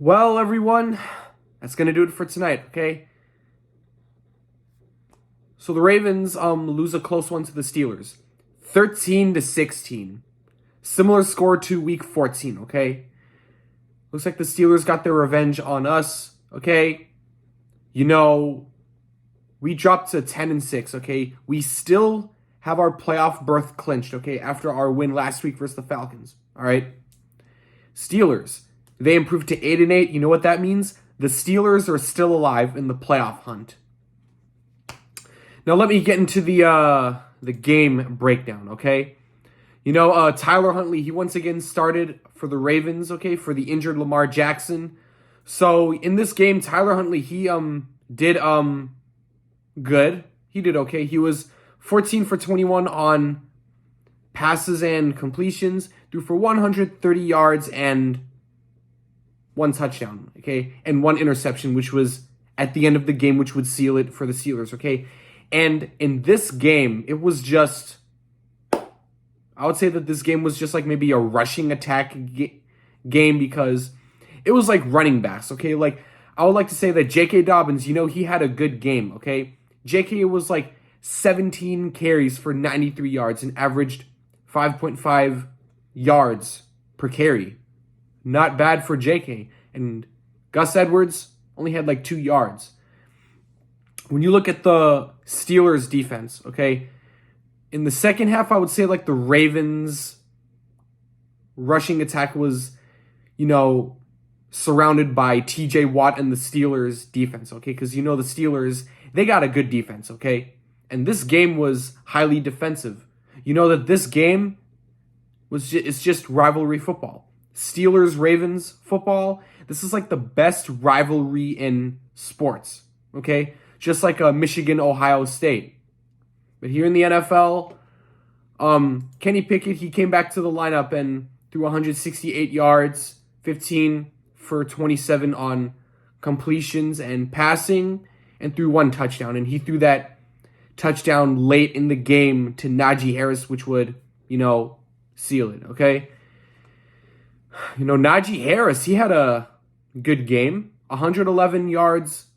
Well, everyone, that's gonna do it for tonight. Okay. So the Ravens lose a close one to the Steelers, 13-16. Similar score to Week 14. Okay. Looks like the Steelers got their revenge on us. Okay. You know, we dropped to 10-6. Okay. We still have our playoff berth clinched. Okay, after our win last week versus the Falcons. All right. Steelers, they improved to 8-8. You know what that means? The Steelers are still alive in the playoff hunt. Now let me get into the game breakdown, okay? You know, Tyler Huntley, he once again started for the Ravens, okay, for the injured Lamar Jackson. So in this game, Tyler Huntley, he did good. He did okay. He was 14 for 21 on passes and completions, threw for 130 yards and one touchdown, okay? And one interception, which was at the end of the game, which would seal it for the Steelers, okay? And in this game, it was just, I would say that this game was just like maybe a rushing attack game because it was like running backs, okay? Like, I would like to say that J.K. Dobbins, you know, he had a good game, okay? J.K. was like 17 carries for 93 yards and averaged 5.5 yards per carry. Not bad for J.K. And Gus Edwards only had like 2 yards. When you look at the Steelers defense, okay, in the second half, I would say like the Ravens rushing attack was, you know, surrounded by TJ Watt and the Steelers defense, okay, because you know the Steelers, they got a good defense, okay, and this game was highly defensive. You know that this game it's just rivalry football. Steelers Ravens football. This is like the best rivalry in sports, okay? Just like a Michigan-Ohio State. But here in the NFL, Kenny Pickett, he came back to the lineup and threw 168 yards, 15 for 27 on completions and passing, and threw one touchdown. And he threw that touchdown late in the game to Najee Harris, which would, you know, seal it, okay? You know, Najee Harris, he had a good game. 111 yards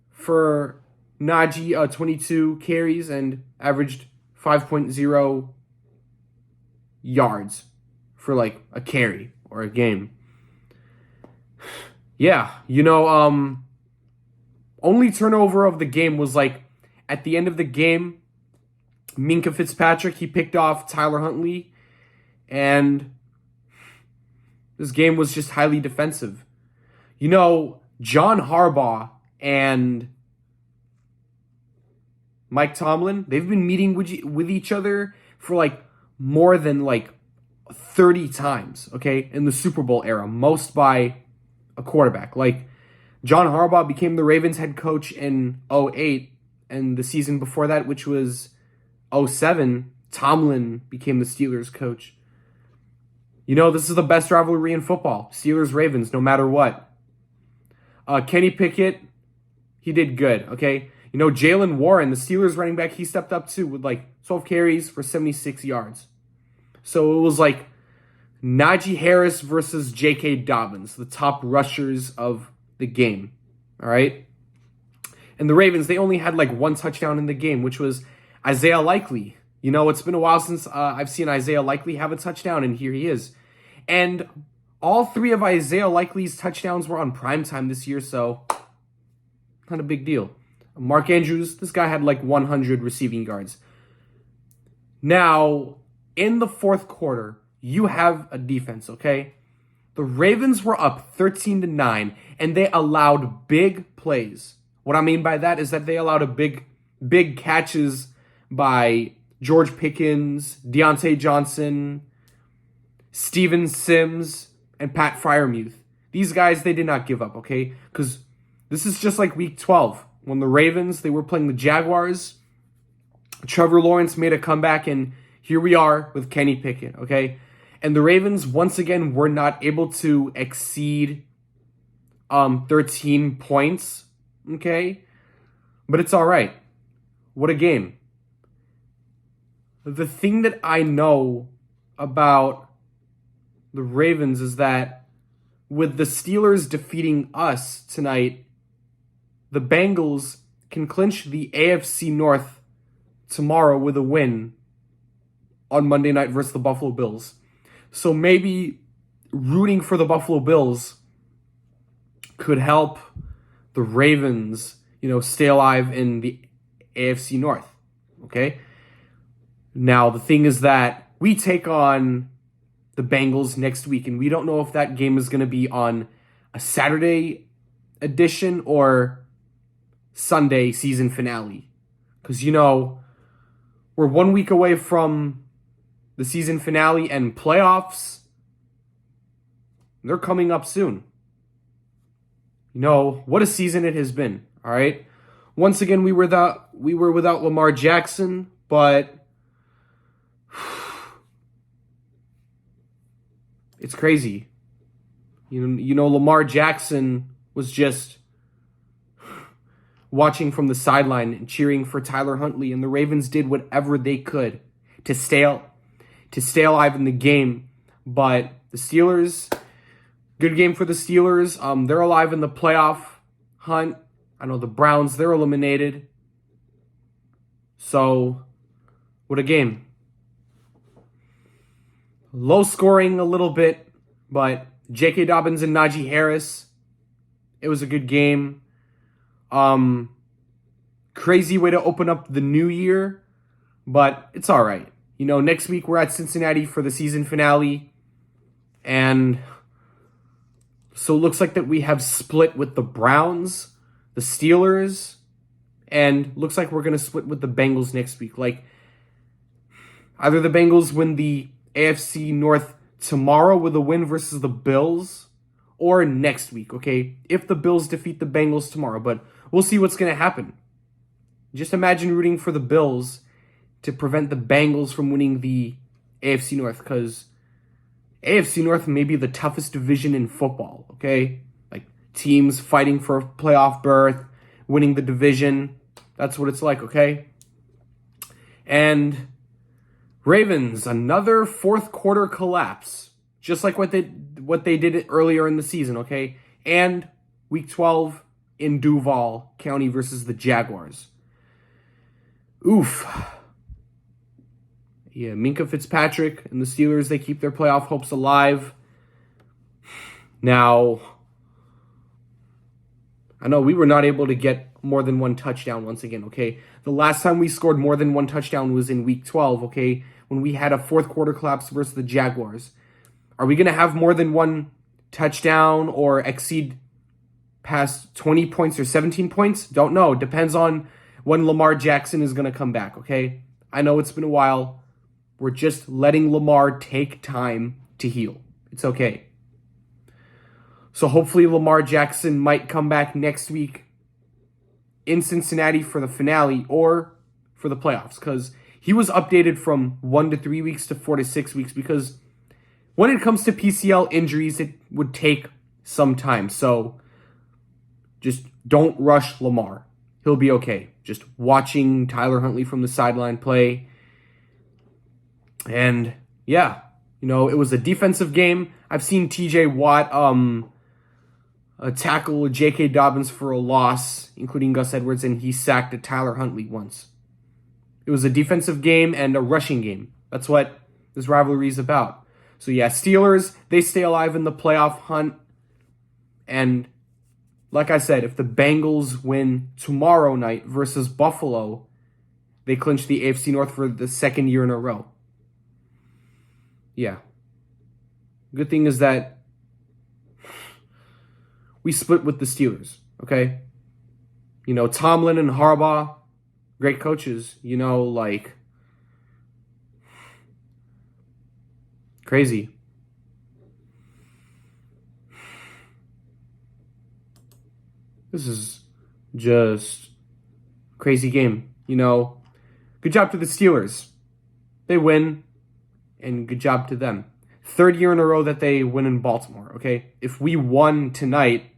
for Najee, 22 carries and averaged 5.0 yards for like a carry or a game. Yeah, you know, only turnover of the game was like at the end of the game, Minkah Fitzpatrick, he picked off Tyler Huntley, and this game was just highly defensive. You know, John Harbaugh and Mike Tomlin, they've been meeting with each other for like more than like 30 times, okay, in the Super Bowl era, most by a quarterback. Like, John Harbaugh became the Ravens head coach in 2008, and the season before that, which was 2007, Tomlin became the Steelers coach. You know, this is the best rivalry in football. Steelers-Ravens, no matter what. Kenny Pickett, he did good, okay? You know, Jalen Warren, the Steelers running back, he stepped up too with like 12 carries for 76 yards. So it was like Najee Harris versus J.K. Dobbins, the top rushers of the game, all right? And the Ravens, they only had like one touchdown in the game, which was Isaiah Likely. You know, it's been a while since I've seen Isaiah Likely have a touchdown, and here he is. And all three of Isaiah Likely's touchdowns were on primetime this year, so not a big deal. Mark Andrews, this guy had like 100 receiving yards. Now, in the fourth quarter, you have a defense, okay? The Ravens were up 13-9, and they allowed big plays. What I mean by that is that they allowed a big catches by George Pickens, Deontay Johnson, Steven Sims, and Pat Freiermuth. These guys, they did not give up, okay? Because this is just like Week 12. When the Ravens, they were playing the Jaguars, Trevor Lawrence made a comeback, and here we are with Kenny Pickett, okay? And the Ravens, once again, were not able to exceed 13 points, okay? But it's all right. What a game. The thing that I know about the Ravens is that with the Steelers defeating us tonight, the Bengals can clinch the AFC North tomorrow with a win on Monday night versus the Buffalo Bills. So maybe rooting for the Buffalo Bills could help the Ravens, stay alive in the AFC North. Okay? Now, the thing is that we take on the Bengals next week, and we don't know if that game is going to be on a Saturday edition or Sunday season finale. Because, we're 1 week away from the season finale and playoffs. They're coming up soon. What a season it has been, all right? Once again, we were without Lamar Jackson, but it's crazy. Lamar Jackson was just watching from the sideline and cheering for Tyler Huntley, and the Ravens did whatever they could to stay alive in the game. But the Steelers, good game for the Steelers. They're alive in the playoff hunt. I know the Browns, they're eliminated. So, what a game. Low scoring a little bit, but J.K. Dobbins and Najee Harris, it was a good game. Crazy way to open up the new year, but it's all right. Next week we're at Cincinnati for the season finale, and so it looks like that we have split with the Browns, the Steelers, and looks like we're going to split with the Bengals next week. Like, either the Bengals win the AFC North tomorrow with a win versus the Bills, or next week, okay? If the Bills defeat the Bengals tomorrow, but we'll see what's going to happen. Just imagine rooting for the Bills to prevent the Bengals from winning the AFC North, because AFC North may be the toughest division in football, okay? Like, teams fighting for a playoff berth, winning the division. That's what it's like, okay? And Ravens, another fourth quarter collapse, just like what they did earlier in the season, okay? And Week 12 in Duval County versus the Jaguars. Oof. Yeah, Minkah Fitzpatrick and the Steelers, they keep their playoff hopes alive. Now, I know we were not able to get more than one touchdown once again, okay? The last time we scored more than one touchdown was in Week 12, okay? When we had a fourth quarter collapse versus the Jaguars. Are we going to have more than one touchdown or exceed past 20 points or 17 points? Don't know. Depends on when Lamar Jackson is going to come back, okay? I know it's been a while. We're just letting Lamar take time to heal. It's okay. So hopefully Lamar Jackson might come back next week in Cincinnati for the finale or for the playoffs, because he was updated from 1 to 3 weeks to 4 to 6 weeks, because when it comes to PCL injuries, it would take some time. So just don't rush Lamar. He'll be okay. Just watching Tyler Huntley from the sideline play. And yeah, it was a defensive game. I've seen TJ Watt tackle J.K. Dobbins for a loss, including Gus Edwards, and he sacked Tyler Huntley once. It was a defensive game and a rushing game. That's what this rivalry is about. So yeah, Steelers, they stay alive in the playoff hunt. And like I said, if the Bengals win tomorrow night versus Buffalo, they clinch the AFC North for the second year in a row. Yeah. Good thing is that we split with the Steelers, okay? Tomlin and Harbaugh, great coaches, crazy. This is just crazy game. Good job to the Steelers. They win, and good job to them. Third year in a row that they win in Baltimore, okay? If we won tonight,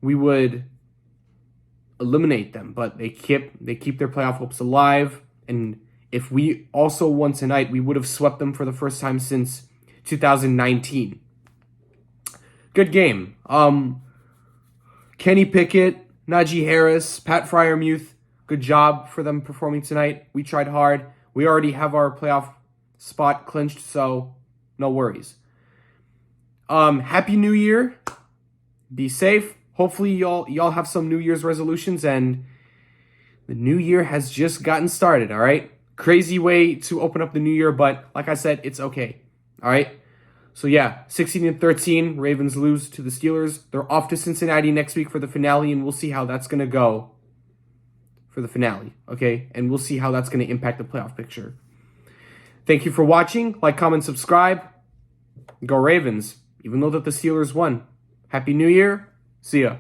we would eliminate them, but they keep their playoff hopes alive, and if we also won tonight, we would have swept them for the first time since 2019. good game. Kenny Pickett, Najee Harris, Pat Fryermuth, good job for them performing tonight. We tried hard. We already have our playoff spot clinched, so no worries. Happy New Year. Be safe. Hopefully y'all have some New Year's resolutions, and the new year has just gotten started, all right? Crazy way to open up the new year, but like I said, it's okay. All right? So yeah, 16-13, Ravens lose to the Steelers. They're off to Cincinnati next week for the finale, and we'll see how that's going to go for the finale, okay? And we'll see how that's going to impact the playoff picture. Thank you for watching. Like, comment, subscribe. Go Ravens, even though that the Steelers won. Happy New Year. See ya.